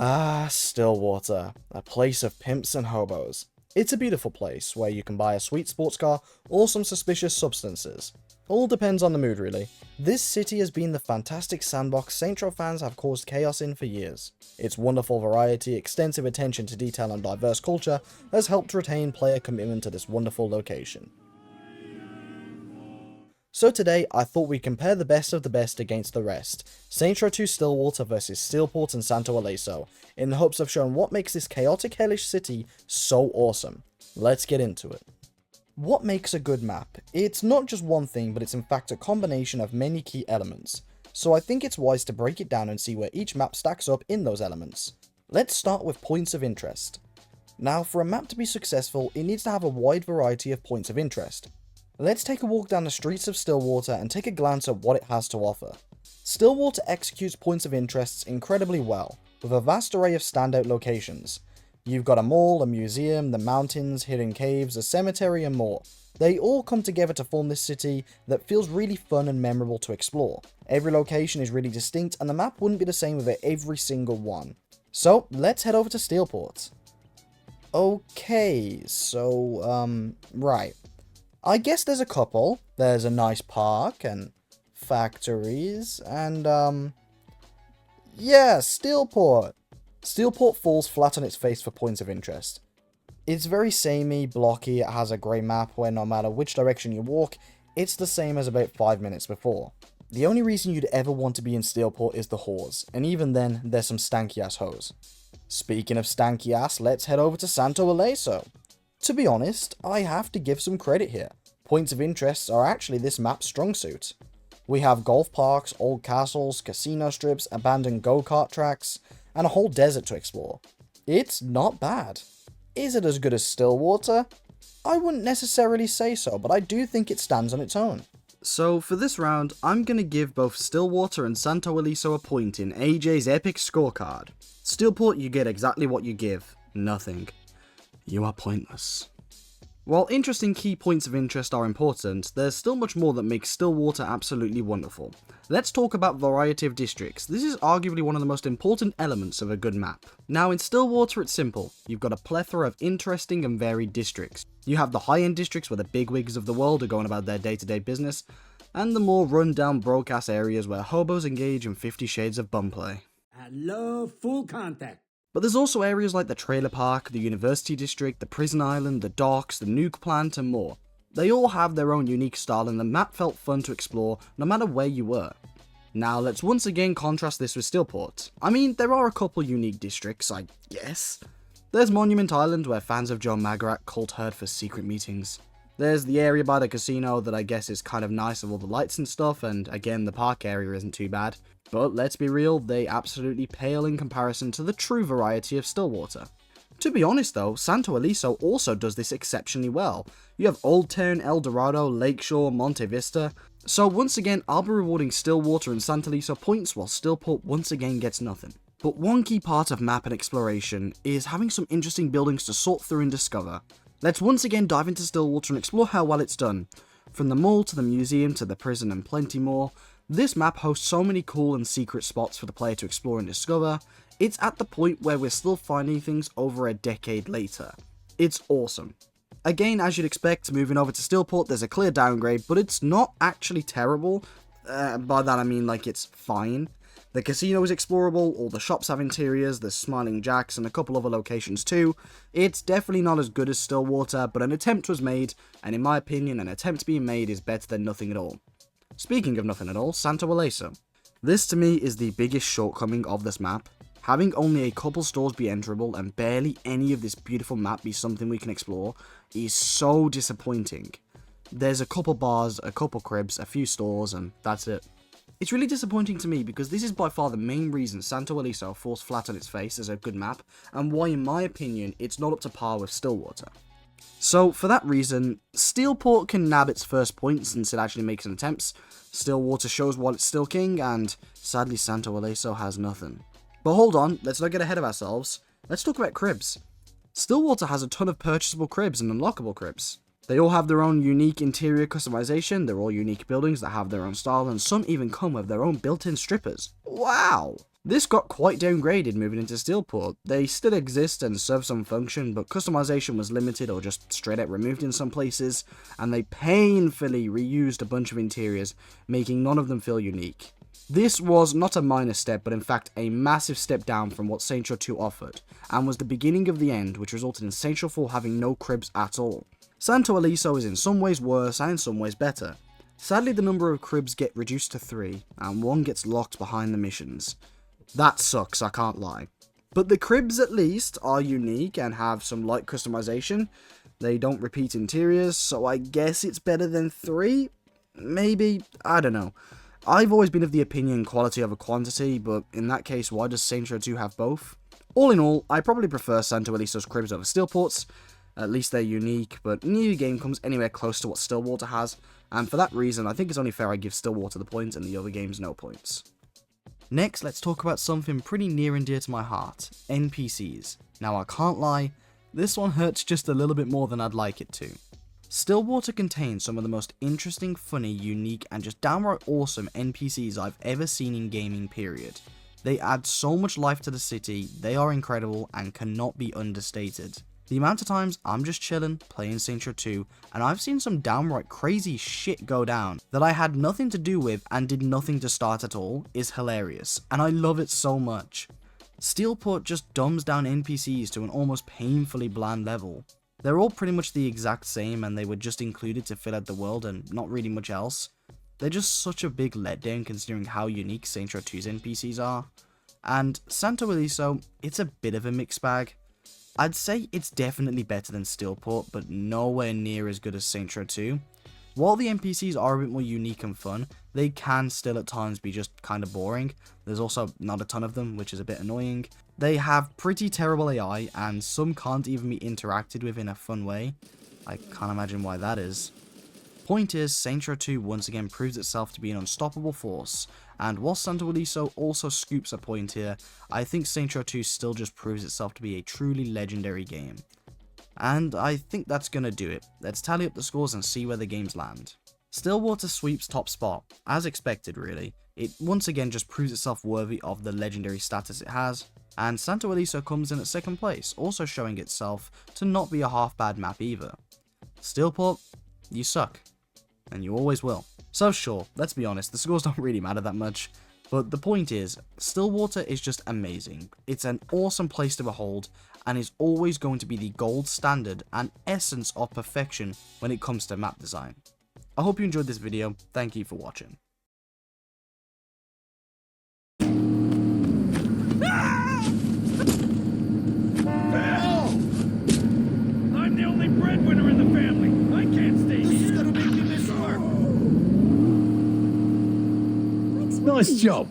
Ah, Stillwater, a place of pimps and hobos. It's a beautiful place where you can buy a sweet sports car or some suspicious substances. All depends on the mood, really. This city has been the fantastic sandbox Saints Row fans have caused chaos in for years. Its wonderful variety, extensive attention to detail and diverse culture has helped retain player commitment to this wonderful location. So today, I thought we'd compare the best of the best against the rest, Saints Row 2 Stillwater versus Steelport and Santo Ileso, in the hopes of showing what makes this chaotic hellish city so awesome. Let's get into it. What makes a good map? It's not just one thing, but it's in fact a combination of many key elements, so I think it's wise to break it down and see where each map stacks up in those elements. Let's start with points of interest. Now, for a map to be successful, it needs to have a wide variety of points of interest. Let's take a walk down the streets of Stillwater and take a glance at what it has to offer. Stillwater executes points of interest incredibly well, with a vast array of standout locations. You've got a mall, a museum, the mountains, hidden caves, a cemetery and more. They all come together to form this city that feels really fun and memorable to explore. Every location is really distinct and the map wouldn't be the same with every single one. So let's head over to Steelport. Okay, so, right. I guess there's a couple. There's a nice park and factories and yeah, Steelport. Steelport falls flat on its face for points of interest. It's very samey, blocky, it has a grey map where no matter which direction you walk, it's the same as about 5 minutes before. The only reason you'd ever want to be in Steelport is the whores, and even then, there's some stanky ass hoes. Speaking of stanky ass, let's head over to Santo Ileso. To be honest, I have to give some credit here. Points of interest are actually this map's strong suit. We have golf parks, old castles, casino strips, abandoned go-kart tracks, and a whole desert to explore. It's not bad. Is it as good as Stillwater? I wouldn't necessarily say so, but I do think it stands on its own. So for this round, I'm going to give both Stillwater and Santo Ileso a point in AJ's epic scorecard. Steelport, you get exactly what you give. Nothing. You are pointless. While interesting key points of interest are important, there's still much more that makes Stillwater absolutely wonderful. Let's talk about variety of districts. This is arguably one of the most important elements of a good map. Now in Stillwater it's simple. You've got a plethora of interesting and varied districts. You have the high-end districts where the bigwigs of the world are going about their day-to-day business, and the more run-down broke-ass areas where hobos engage in 50 shades of bum play. I love full contact. But there's also areas like the trailer park, the university district, the prison island, the docks, the nuke plant and more. They all have their own unique style and the map felt fun to explore no matter where you were. Now let's once again contrast this with Steelport. I mean, there are a couple unique districts, I guess. There's Monument Island where fans of Joe Magarat cult herd for secret meetings. There's the area by the casino that I guess is kind of nice with all the lights and stuff, and again the park area isn't too bad. But let's be real, they absolutely pale in comparison to the true variety of Stillwater. To be honest though, Santo Ileso also does this exceptionally well. You have Old Town, El Dorado, Lakeshore, Monte Vista. So once again, I'll be rewarding Stillwater and Santo Ileso points while Steelport once again gets nothing. But one key part of map and exploration is having some interesting buildings to sort through and discover. Let's once again dive into Stillwater and explore how well it's done. From the mall to the museum to the prison and plenty more, this map hosts so many cool and secret spots for the player to explore and discover. It's at the point where we're still finding things over a decade later. It's awesome. Again, as you'd expect, moving over to Steelport, there's a clear downgrade, but it's not actually terrible. By that I mean like it's fine. The casino is explorable, all the shops have interiors, there's Smiling Jacks and a couple other locations too. It's definitely not as good as Stillwater, but an attempt was made, and in my opinion, an attempt being made is better than nothing at all. Speaking of nothing at all, Santo Ileso. This to me is the biggest shortcoming of this map. Having only a couple stores be enterable and barely any of this beautiful map be something we can explore is so disappointing. There's a couple bars, a couple cribs, a few stores, and that's it. It's really disappointing to me because this is by far the main reason Santo Ileso falls flat on its face as a good map, and why in my opinion it's not up to par with Stillwater. So for that reason, Steelport can nab its first point since it actually makes an attempt, Stillwater shows what it's still king, and sadly Santo Ileso has nothing. But hold on, let's not get ahead of ourselves, let's talk about cribs. Stillwater has a ton of purchasable cribs and unlockable cribs. They all have their own unique interior customization, they're all unique buildings that have their own style, and some even come with their own built-in strippers. Wow! This got quite downgraded moving into Steelport. They still exist and serve some function, but customization was limited or just straight out removed in some places, and they painfully reused a bunch of interiors, making none of them feel unique. This was not a minor step, but in fact a massive step down from what Saints Row 2 offered, and was the beginning of the end, which resulted in Saints Row 4 having no cribs at all. Santo Ileso is in some ways worse and in some ways better. Sadly, the number of cribs get reduced to 3, and 1 gets locked behind the missions. That sucks, I can't lie. But the cribs at least are unique and have some light customization. They don't repeat interiors, so I guess it's better than 3? Maybe? I don't know. I've always been of the opinion quality over quantity, but in that case, why does Saints Row 2 have both? All in all, I probably prefer Santo Ileso's cribs over Steelport's. At least they're unique, but neither game comes anywhere close to what Stillwater has, and for that reason, I think it's only fair I give Stillwater the points and the other games no points. Next, let's talk about something pretty near and dear to my heart, NPCs. Now I can't lie, this one hurts just a little bit more than I'd like it to. Stillwater contains some of the most interesting, funny, unique, and just downright awesome NPCs I've ever seen in gaming, period. They add so much life to the city, they are incredible, and cannot be understated. The amount of times I'm just chilling, playing Saints Row 2, and I've seen some downright crazy shit go down that I had nothing to do with and did nothing to start at all is hilarious, and I love it so much. Steelport just dumbs down NPCs to an almost painfully bland level. They're all pretty much the exact same and they were just included to fill out the world and not really much else. They're just such a big letdown considering how unique Saints Row 2's NPCs are. And Santo Ileso, it's a bit of a mixed bag. I'd say it's definitely better than Stilport, but nowhere near as good as Saints Row 2. While the NPCs are a bit more unique and fun, they can still at times be just kind of boring. There's also not a ton of them, which is a bit annoying. They have pretty terrible AI, and some can't even be interacted with in a fun way. I can't imagine why that is. Point is, Saints Row 2 once again proves itself to be an unstoppable force, and while Santo Ileso also scoops a point here, I think Saints Row 2 still just proves itself to be a truly legendary game. And I think that's gonna do it. Let's tally up the scores and see where the games land. Stillwater sweeps top spot, as expected really. It once again just proves itself worthy of the legendary status it has, and Santo Ileso comes in at second place, also showing itself to not be a half bad map either. Stillport, you suck. And you always will. So sure, let's be honest, the scores don't really matter that much, but the point is, Stillwater is just amazing. It's an awesome place to behold, and is always going to be the gold standard and essence of perfection when it comes to map design. I hope you enjoyed this video, thank you for watching. I'm the only breadwinner in the family. I can't stay here. This is gonna make me miss work. Nice job.